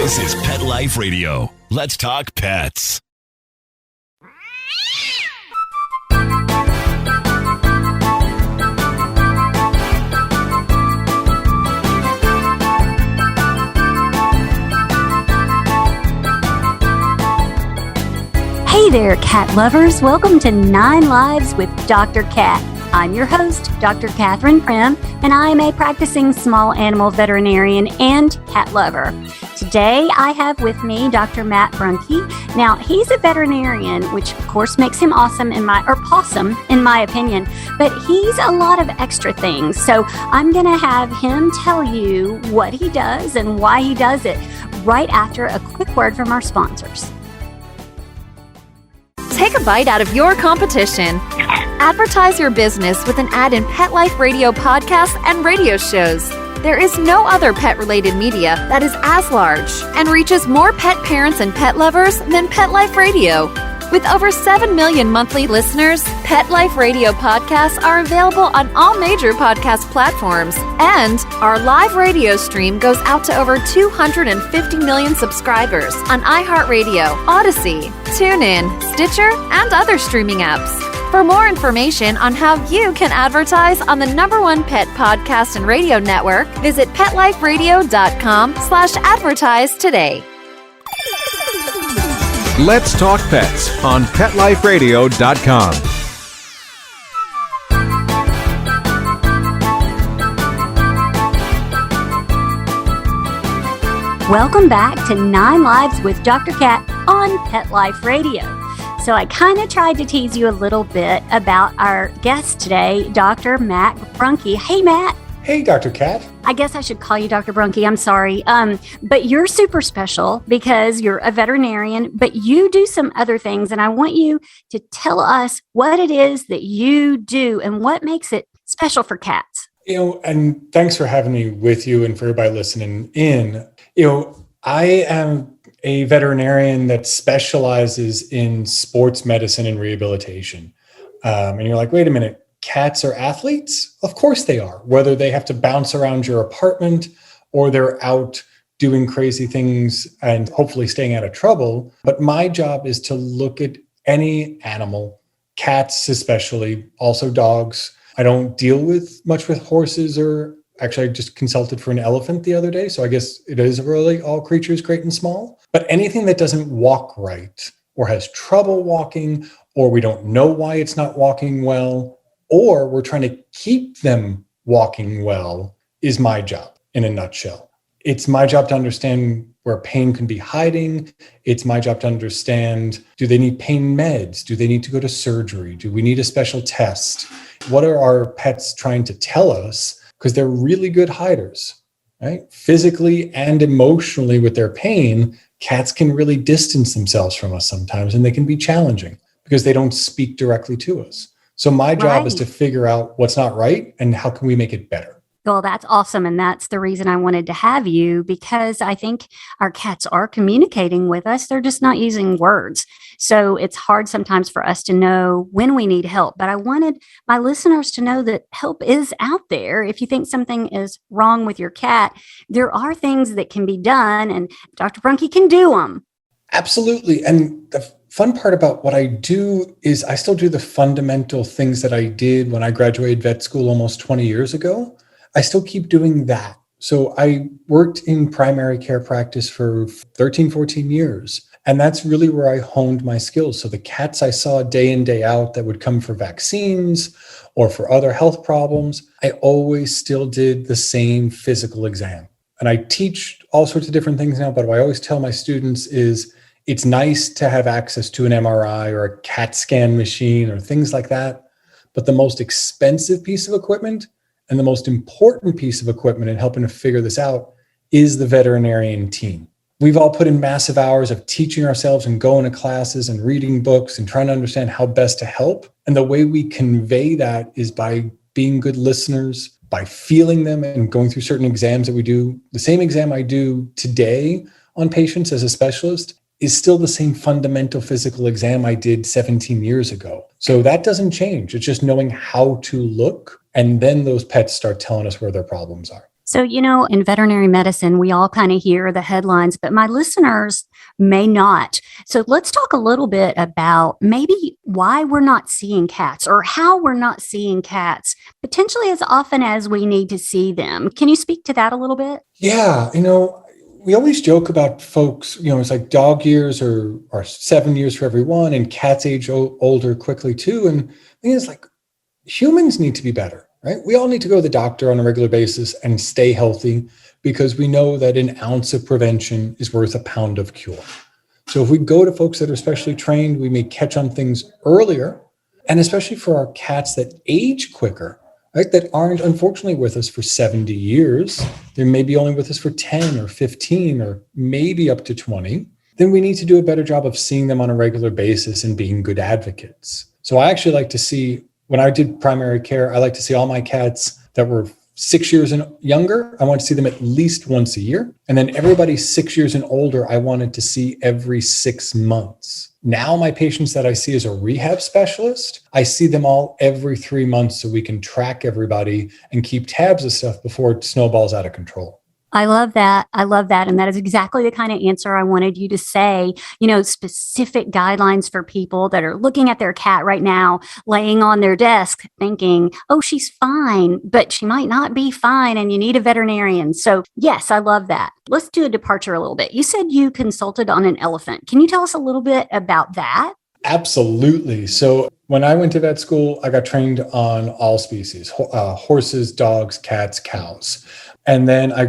This is Pet Life Radio. Let's talk pets. Hey there, cat lovers. Welcome to 9 Lives with Dr. Cat. I'm your host, Dr. Catherine Prim, and I am a practicing small animal veterinarian and cat lover. Today, I have with me Dr. Matt Brunke. Now, he's a veterinarian, which of course makes him awesome possum in my opinion, but he's a lot of extra things. So I'm going to have him tell you what he does and why he does it right after a quick word from our sponsors. Take a bite out of your competition. Advertise your business with an ad in Pet Life Radio podcasts and radio shows. There is no other pet-related media that is as large and reaches more pet parents and pet lovers than Pet Life Radio. With over 7 million monthly listeners, Pet Life Radio podcasts are available on all major podcast platforms, and our live radio stream goes out to over 250 million subscribers on iHeartRadio, Odyssey, TuneIn, Stitcher, and other streaming apps. For more information on how you can advertise on the #1 pet podcast and radio network, visit PetLifeRadio.com/advertise today. Let's Talk Pets on PetLifeRadio.com. Welcome back to 9 Lives with Dr. Cat on Pet Life Radio. So I kind of tried to tease you a little bit about our guest today, Dr. Matt Brunke. Hey, Matt. Hey, Dr. Cat. I guess I should call you Dr. Brunke. I'm sorry. But you're super special because you're a veterinarian, but you do some other things. And I want you to tell us what it is that you do and what makes it special for cats. And thanks for having me with you and for everybody listening in. I am a veterinarian that specializes in sports medicine and rehabilitation. And you're like, wait a minute. Cats are athletes? Of course they are, whether they have to bounce around your apartment or they're out doing crazy things and hopefully staying out of trouble. But my job is to look at any animal, cats especially, also dogs. I don't deal much with horses, or actually I just consulted for an elephant the other day. So I guess it is really all creatures great and small. But anything that doesn't walk right or has trouble walking, or we don't know why it's not walking well, or we're trying to keep them walking well, is my job in a nutshell. It's my job to understand where pain can be hiding. It's my job to understand, do they need pain meds? Do they need to go to surgery? Do we need a special test? What are our pets trying to tell us? Because they're really good hiders, right? Physically and emotionally with their pain, cats can really distance themselves from us sometimes, and they can be challenging because they don't speak directly to us. So my job is to figure out what's not right and how can we make it better. Well, that's awesome. And that's the reason I wanted to have you, because I think our cats are communicating with us. They're just not using words. So it's hard sometimes for us to know when we need help. But I wanted my listeners to know that help is out there. If you think something is wrong with your cat, there are things that can be done, and Dr. Brunke can do them. Absolutely. And the fun part about what I do is I still do the fundamental things that I did when I graduated vet school almost 20 years ago. I still keep doing that. So I worked in primary care practice for 13, 14 years. And that's really where I honed my skills. So the cats I saw day in, day out that would come for vaccines or for other health problems, I always still did the same physical exam. And I teach all sorts of different things now, but what I always tell my students is it's nice to have access to an MRI or a CAT scan machine or things like that. But the most expensive piece of equipment and the most important piece of equipment in helping to figure this out is the veterinarian team. We've all put in massive hours of teaching ourselves and going to classes and reading books and trying to understand how best to help. And the way we convey that is by being good listeners, by feeling them and going through certain exams that we do. The same exam I do today on patients as a specialist is still the same fundamental physical exam I did 17 years ago. So that doesn't change. It's just knowing how to look. And then those pets start telling us where their problems are. So, in veterinary medicine, we all kind of hear the headlines, but my listeners may not. So let's talk a little bit about maybe why we're not seeing cats or how we're not seeing cats potentially as often as we need to see them. Can you speak to that a little bit? Yeah, we always joke about folks, it's like dog years are 7 years for everyone, and cats age older quickly too. And the thing is, like, humans need to be better, right? We all need to go to the doctor on a regular basis and stay healthy, because we know that an ounce of prevention is worth a pound of cure. So if we go to folks that are specially trained, we may catch on things earlier. And especially for our cats that age quicker, right, that aren't unfortunately with us for 70 years, they may be only with us for 10 or 15 or maybe up to 20, then we need to do a better job of seeing them on a regular basis and being good advocates. So I actually like to see, when I did primary care, I like to see all my cats that were 6 years and younger. I want to see them at least once a year. And then everybody 6 years and older, I wanted to see every 6 months. Now my patients that I see as a rehab specialist, I see them all every 3 months, so we can track everybody and keep tabs of stuff before it snowballs out of control. I love that. I love that. And that is exactly the kind of answer I wanted you to say, specific guidelines for people that are looking at their cat right now, laying on their desk thinking, oh, she's fine, but she might not be fine, and you need a veterinarian. So yes, I love that. Let's do a departure a little bit. You said you consulted on an elephant. Can you tell us a little bit about that? Absolutely. So when I went to vet school, I got trained on all species, horses, dogs, cats, cows. And then I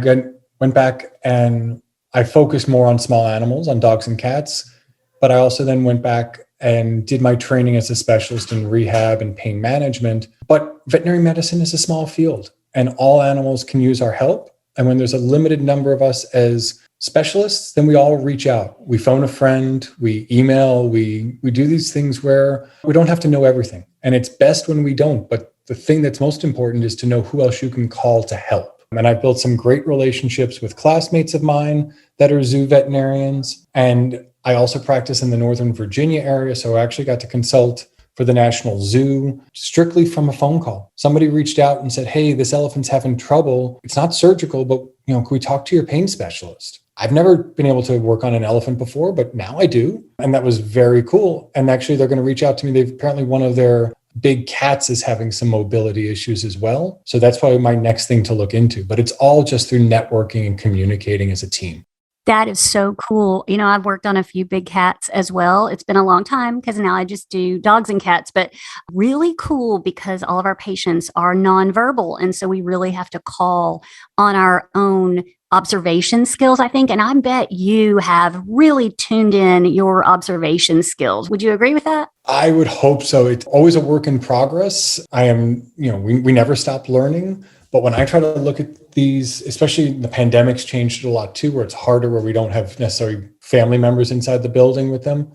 went back and I focused more on small animals, on dogs and cats. But I also then went back and did my training as a specialist in rehab and pain management. But veterinary medicine is a small field, and all animals can use our help. And when there's a limited number of us as specialists, then we all reach out. We phone a friend, we email, we do these things where we don't have to know everything. And it's best when we don't. But the thing that's most important is to know who else you can call to help. And I've built some great relationships with classmates of mine that are zoo veterinarians. And I also practice in the Northern Virginia area. So I actually got to consult for the National Zoo strictly from a phone call. Somebody reached out and said, hey, this elephant's having trouble. It's not surgical, but can we talk to your pain specialist? I've never been able to work on an elephant before, but now I do. And that was very cool. And actually, they're going to reach out to me. They've apparently one of their big cats is having some mobility issues as well. So that's probably my next thing to look into. But it's all just through networking and communicating as a team. That is so cool. I've worked on a few big cats as well. It's been a long time because now I just do dogs and cats, but really cool because all of our patients are nonverbal. And so we really have to call on our own observation skills, I think. And I bet you have really tuned in your observation skills. Would you agree with that? I would hope so. It's always a work in progress. We never stop learning. But when I try to look at these, especially the pandemic's changed it a lot too, where it's harder, where we don't have necessarily family members inside the building with them.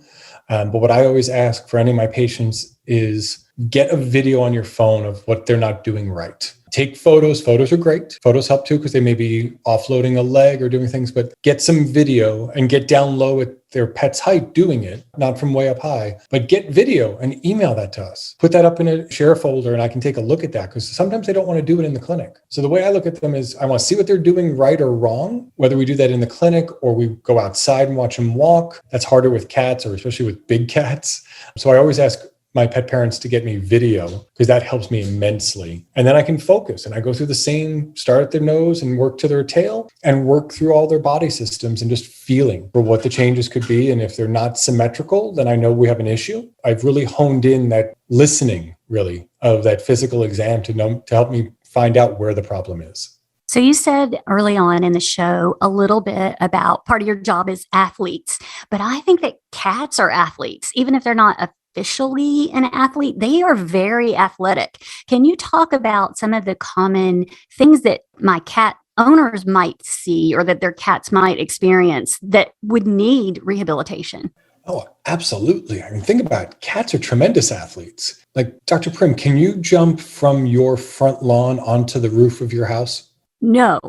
But what I always ask for any of my patients is get a video on your phone of what they're not doing right. Take photos. Photos are great. Photos help too, because they may be offloading a leg or doing things, but get some video and get down low at their pet's height doing it, not from way up high, but get video and email that to us. Put that up in a share folder and I can take a look at that, because sometimes they don't want to do it in the clinic. So the way I look at them is I want to see what they're doing right or wrong, whether we do that in the clinic or we go outside and watch them walk. That's harder with cats, or especially with big cats. So I always ask my pet parents to get me video, because that helps me immensely. And then I can focus and I go through the same, start at their nose and work to their tail and work through all their body systems and just feeling for what the changes could be. And if they're not symmetrical, then I know we have an issue. I've really honed in that listening, really, of that physical exam to help me find out where the problem is. So you said early on in the show a little bit about part of your job is athletes, but I think that cats are athletes, even if they're not officially an athlete. They are very athletic. Can you talk about some of the common things that my cat owners might see or that their cats might experience that would need rehabilitation? Oh, absolutely. I mean, think about it. Cats are tremendous athletes. Like, Dr. Prim, can you jump from your front lawn onto the roof of your house? No.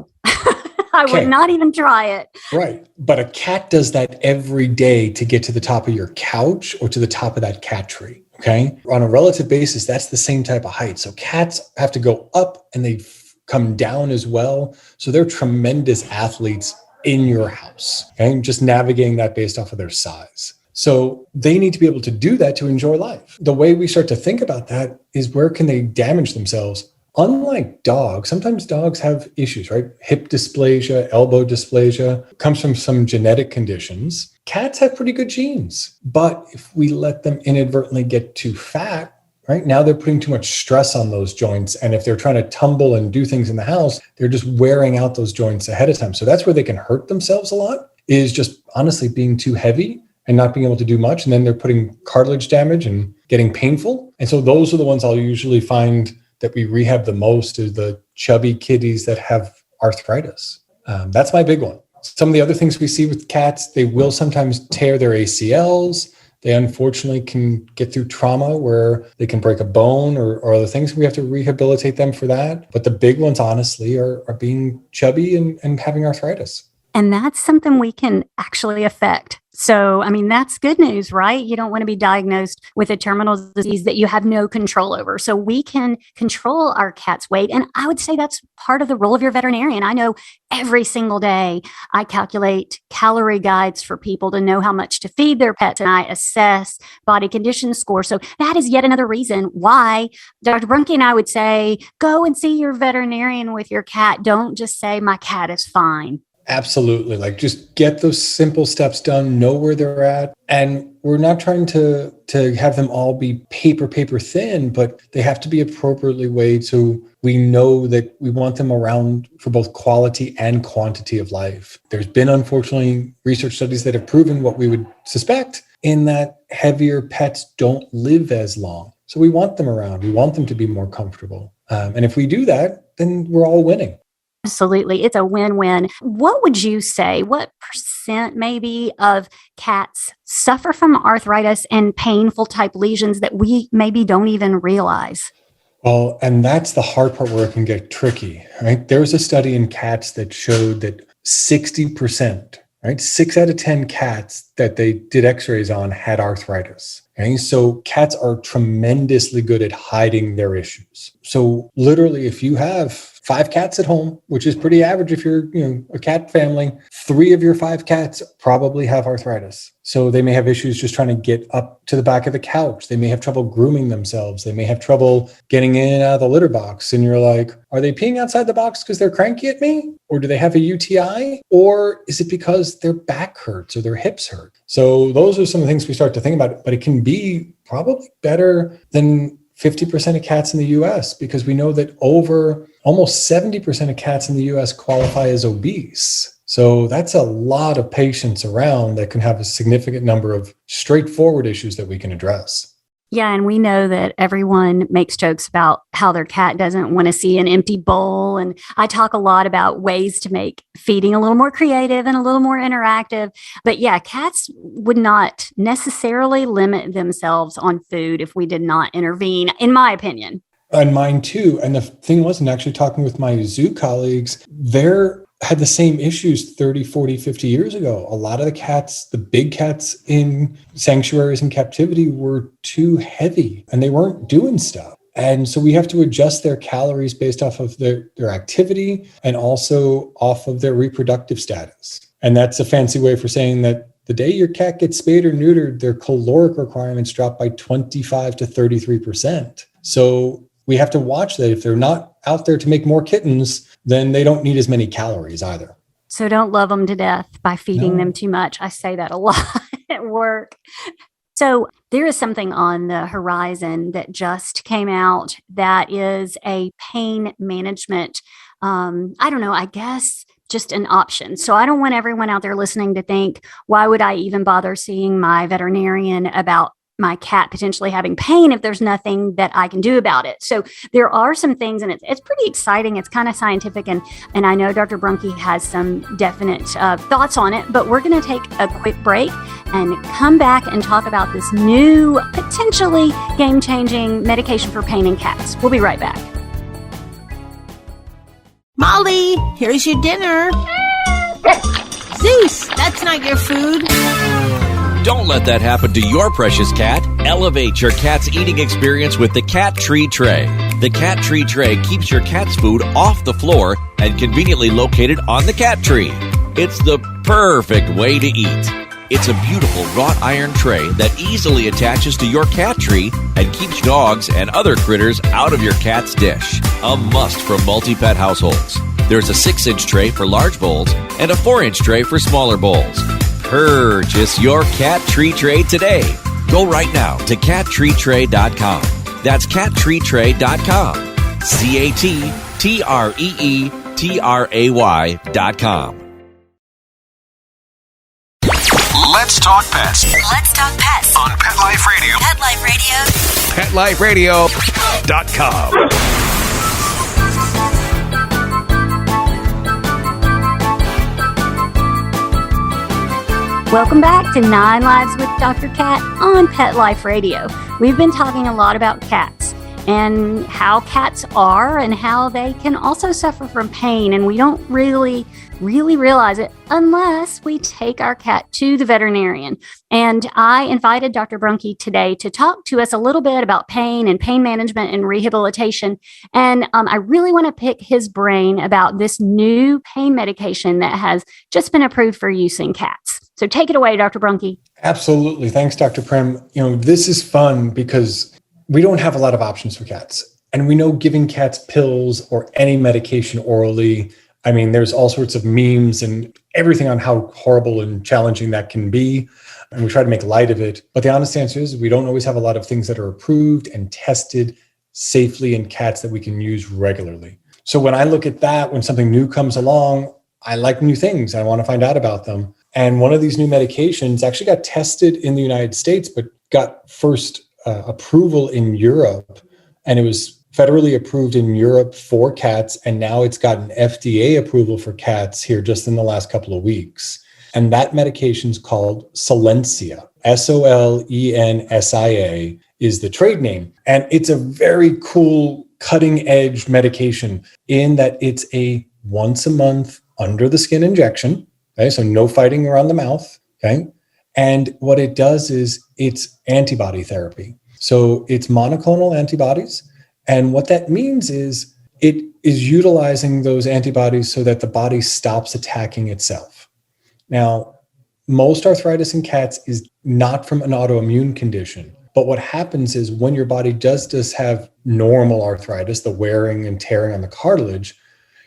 I would not even try it. Right. But a cat does that every day to get to the top of your couch or to the top of that cat tree. Okay. On a relative basis, that's the same type of height. So cats have to go up and they come down as well. So they're tremendous athletes in your house, and just navigating that based off of their size. So they need to be able to do that to enjoy life. The way we start to think about that is, where can they damage themselves? Unlike dogs, sometimes dogs have issues, right? Hip dysplasia, elbow dysplasia comes from some genetic conditions. Cats have pretty good genes, but if we let them inadvertently get too fat, right, now they're putting too much stress on those joints. And if they're trying to tumble and do things in the house, they're just wearing out those joints ahead of time. So that's where they can hurt themselves a lot, is just honestly being too heavy and not being able to do much. And then they're putting cartilage damage and getting painful. And so those are the ones I'll usually find that we rehab the most, is the chubby kitties that have arthritis. That's my big one. Some of the other things we see with cats, they will sometimes tear their ACLs. They unfortunately can get through trauma where they can break a bone or other things. We have to rehabilitate them for that. But the big ones, honestly, are being chubby and having arthritis. And that's something we can actually affect. So, I mean, that's good news, right? You don't want to be diagnosed with a terminal disease that you have no control over. So we can control our cat's weight. And I would say that's part of the role of your veterinarian. I know every single day I calculate calorie guides for people to know how much to feed their pets, and I assess body condition score. So that is yet another reason why Dr. Brunke and I would say, go and see your veterinarian with your cat. Don't just say my cat is fine. Absolutely. Like, just get those simple steps done, know where they're at. And we're not trying to have them all be paper thin, but they have to be appropriately weighed. So we know that we want them around for both quality and quantity of life. There's been, unfortunately, research studies that have proven what we would suspect, in that heavier pets don't live as long. So we want them around. We want them to be more comfortable. And if we do that, then we're all winning. Absolutely. It's a win-win. What would you say, what percent maybe of cats suffer from arthritis and painful type lesions that we maybe don't even realize? Well, and that's the hard part where it can get tricky, right? There was a study in cats that showed that 60%, right? 6 out of 10 cats that they did x-rays on had arthritis. Okay? So cats are tremendously good at hiding their issues. So literally, if you have 5 cats at home, which is pretty average if you're, a cat family, 3 of your 5 cats probably have arthritis. So they may have issues just trying to get up to the back of the couch. They may have trouble grooming themselves. They may have trouble getting in and out of the litter box. And you're like, are they peeing outside the box because they're cranky at me? Or do they have a UTI? Or is it because their back hurts or their hips hurt? So those are some of the things we start to think about, but it can be probably better than 50% of cats in the US, because we know that over almost 70% of cats in the US qualify as obese. So that's a lot of patients around that can have a significant number of straightforward issues that we can address. Yeah, and we know that everyone makes jokes about how their cat doesn't want to see an empty bowl. And I talk a lot about ways to make feeding a little more creative and a little more interactive. But yeah, cats would not necessarily limit themselves on food if we did not intervene, in my opinion. And mine too. And the thing was, and actually talking with my zoo colleagues, they're had the same issues 30, 40, 50 years ago. A lot of the cats, the big cats in sanctuaries and captivity, were too heavy and they weren't doing stuff. And so we have to adjust their calories based off of their activity and also off of their reproductive status. And that's a fancy way for saying that the day your cat gets spayed or neutered, their caloric requirements drop by 25 to 33%. So we have to watch that. If they're not out there to make more kittens, then they don't need as many calories either. So don't love them to death by feeding them too much. I say that a lot at work. So there is something on the horizon that just came out that is a pain management, I guess just an option. So I don't want everyone out there listening to think, why would I even bother seeing my veterinarian about my cat potentially having pain if there's nothing that I can do about it? So there are some things, and it's pretty exciting. It's kind of scientific, and I know Dr. Brunke has some definite thoughts on it, but we're going to take a quick break and come back and talk about this new, potentially game-changing medication for pain in cats. We'll be right back. Molly, here's your dinner. Zeus, that's not your food. Don't let that happen to your precious cat. Elevate your cat's eating experience with the Cat Tree Tray. The cat tree tray keeps your cat's food off the floor and conveniently located on the cat tree. It's the perfect way to eat. It's a beautiful wrought iron tray that easily attaches to your cat tree and keeps dogs and other critters out of your cat's dish. A must for multi-pet households. There's a 6-inch tray for large bowls and a 4-inch tray for smaller bowls. Purchase your cat tree tray today. Go right now to cattreetray.com. That's cattreetray.com. cattreetray.com. Let's talk pets Let's talk pets on Pet Life Radio. Pet Life Radio. PetLifeRadio.com. Welcome back to 9 Lives with Dr. Cat on Pet Life Radio. We've been talking a lot about cats and how cats are and how they can also suffer from pain. And we don't really realize it unless we take our cat to the veterinarian. And I invited Dr. Brunke today to talk to us a little bit about pain and pain management and rehabilitation. And I really want to pick his brain about this new pain medication that has just been approved for use in cats. So take it away, Dr. Brunke. Absolutely. Thanks, Dr. Prim. This is fun because we don't have a lot of options for cats. And we know giving cats pills or any medication orally, there's all sorts of memes and everything on how horrible and challenging that can be. And we try to make light of it. But the honest answer is we don't always have a lot of things that are approved and tested safely in cats that we can use regularly. So when I look at that, when something new comes along, I like new things. I want to find out about them. And one of these new medications actually got tested in the United States, but got first approval in Europe. And it was federally approved in Europe for cats. And now it's gotten FDA approval for cats here just in the last couple of weeks. And that medication is called Solensia. Solensia is the trade name. And it's a very cool cutting edge medication in that it's a once a month under the skin injection. Okay, so no fighting around the mouth. Okay. And what it does is it's antibody therapy. So it's monoclonal antibodies. And what that means is it is utilizing those antibodies so that the body stops attacking itself. Now, most arthritis in cats is not from an autoimmune condition. But what happens is when your body does have normal arthritis, the wearing and tearing on the cartilage,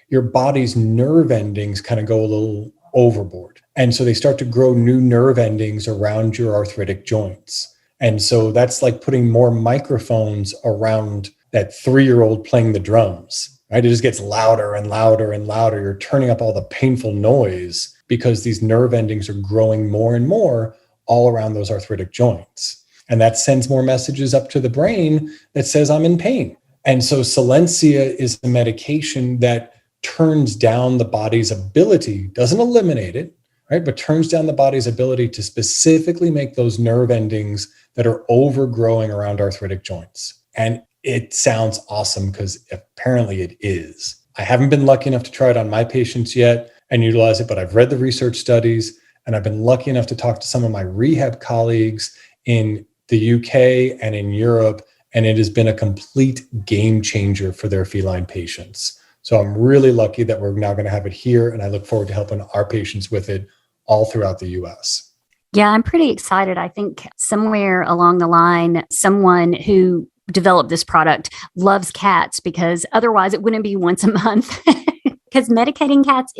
your body's nerve endings kind of go a little overboard. And so they start to grow new nerve endings around your arthritic joints. And so that's like putting more microphones around that 3-year-old playing the drums, right? It just gets louder and louder and louder. You're turning up all the painful noise because these nerve endings are growing more and more all around those arthritic joints. And that sends more messages up to the brain that says, I'm in pain. And so Solensia is a medication that turns down the body's ability, doesn't eliminate it, right? But turns down the body's ability to specifically make those nerve endings that are overgrowing around arthritic joints. And it sounds awesome because apparently it is. I haven't been lucky enough to try it on my patients yet and utilize it, but I've read the research studies and I've been lucky enough to talk to some of my rehab colleagues in the UK and in Europe, and it has been a complete game changer for their feline patients. So I'm really lucky that we're now going to have it here, and I look forward to helping our patients with it all throughout the US. Yeah, I'm pretty excited. I think somewhere along the line, someone who developed this product loves cats because otherwise it wouldn't be once a month. Because medicating cats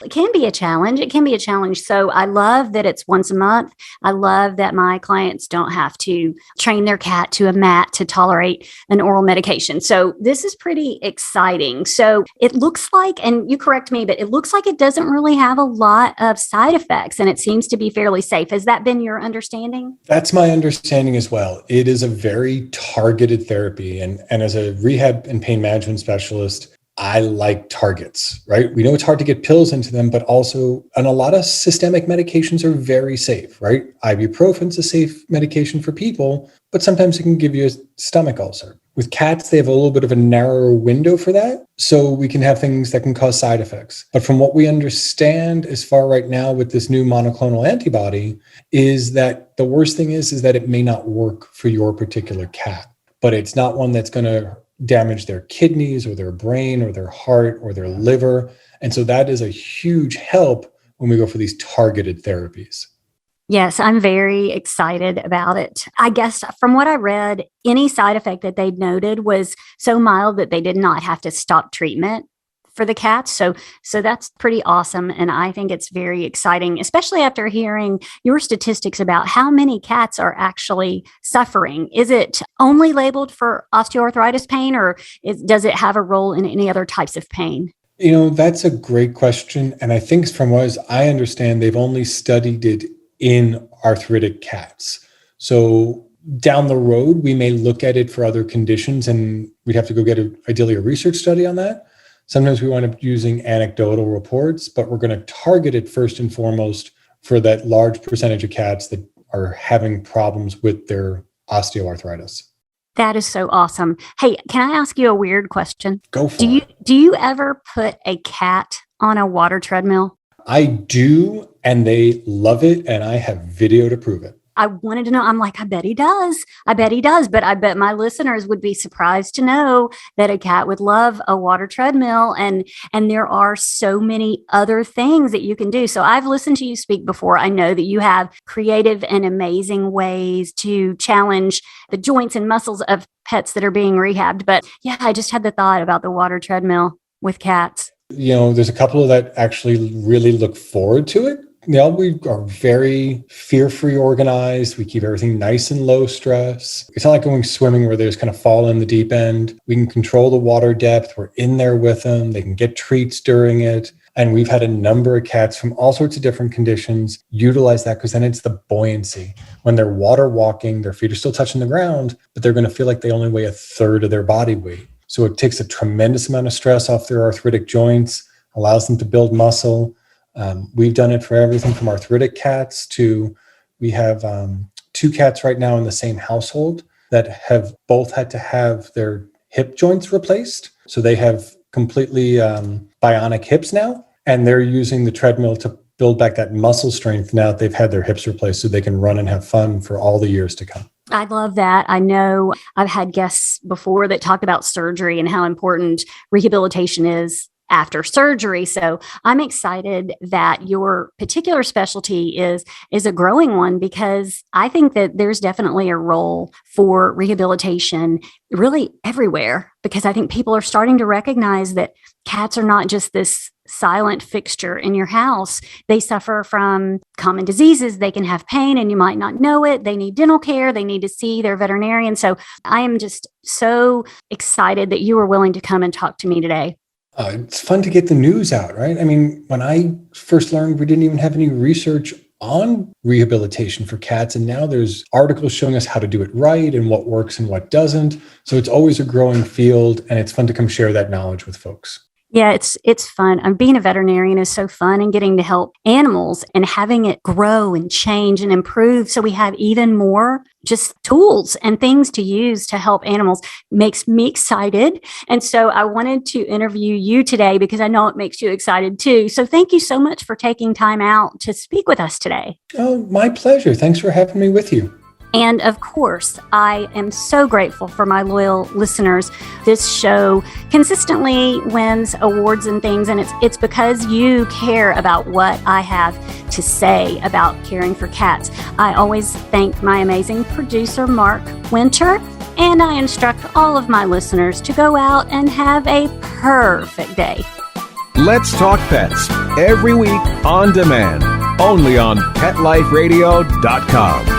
can be a challenge. It can be a challenge. So I love that it's once a month. I love that my clients don't have to train their cat to a mat to tolerate an oral medication. So this is pretty exciting. So it looks like, and you correct me, but it looks like it doesn't really have a lot of side effects and it seems to be fairly safe. Has that been your understanding? That's my understanding as well. It is a very targeted therapy. And as a rehab and pain management specialist, I like targets, right? We know it's hard to get pills into them, but also, and a lot of systemic medications are very safe, right? Ibuprofen's a safe medication for people, but sometimes it can give you a stomach ulcer. With cats, they have a little bit of a narrower window for that. So we can have things that can cause side effects. But from what we understand as far right now with this new monoclonal antibody is that the worst thing is that it may not work for your particular cat, but it's not one that's going to damage their kidneys or their brain or their heart or their liver. And so that is a huge help when we go for these targeted therapies. Yes, I'm very excited about it. I guess from what I read, any side effect that they'd noted was so mild that they did not have to stop treatment for the cats. So that's pretty awesome. And I think it's very exciting, especially after hearing your statistics about how many cats are actually suffering. Is it only labeled for osteoarthritis pain, or does it have a role in any other types of pain? That's a great question. And I think from what I understand, they've only studied it in arthritic cats. So down the road, we may look at it for other conditions, and we'd have to go get ideally a research study on that. Sometimes we wind up using anecdotal reports, but we're going to target it first and foremost for that large percentage of cats that are having problems with their osteoarthritis. That is so awesome. Hey, can I ask you a weird question? Go for it. Do you ever put a cat on a water treadmill? I do, and they love it, and I have video to prove it. I wanted to know. I'm like, I bet he does. But I bet my listeners would be surprised to know that a cat would love a water treadmill. And there are so many other things that you can do. So I've listened to you speak before. I know that you have creative and amazing ways to challenge the joints and muscles of pets that are being rehabbed. But yeah, I just had the thought about the water treadmill with cats. There's a couple that actually really look forward to it. We are very fear-free organized. We keep everything nice and low stress. It's not like going swimming where they just kind of fall in the deep end. We can control the water depth. We're in there with them. They can get treats during it. And we've had a number of cats from all sorts of different conditions utilize that, because then it's the buoyancy. When they're water walking, their feet are still touching the ground, but they're going to feel like they only weigh a third of their body weight. So it takes a tremendous amount of stress off their arthritic joints, allows them to build muscle. We've done it for everything from arthritic cats to, we have 2 cats right now in the same household that have both had to have their hip joints replaced. So they have completely bionic hips now, and they're using the treadmill to build back that muscle strength now that they've had their hips replaced, so they can run and have fun for all the years to come. I love that. I know I've had guests before that talked about surgery and how important rehabilitation is after surgery. So I'm excited that your particular specialty is a growing one, because I think that there's definitely a role for rehabilitation really everywhere, because I think people are starting to recognize that cats are not just this silent fixture in your house. They suffer from common diseases. They can have pain and you might not know it. They need dental care. They need to see their veterinarian. So I am just so excited that you were willing to come and talk to me today. It's fun to get the news out, right? I mean, when I first learned, we didn't even have any research on rehabilitation for cats. And now there's articles showing us how to do it right and what works and what doesn't. So it's always a growing field, and it's fun to come share that knowledge with folks. Yeah, it's fun. Being a veterinarian is so fun, and getting to help animals and having it grow and change and improve. So we have even more just tools and things to use to help animals makes me excited. And so I wanted to interview you today because I know it makes you excited too. So thank you so much for taking time out to speak with us today. Oh, my pleasure. Thanks for having me with you. And of course, I am so grateful for my loyal listeners. This show consistently wins awards and things, and it's because you care about what I have to say about caring for cats. I always thank my amazing producer, Mark Winter, and I instruct all of my listeners to go out and have a perfect day. Let's Talk Pets, every week on demand, only on PetLifeRadio.com.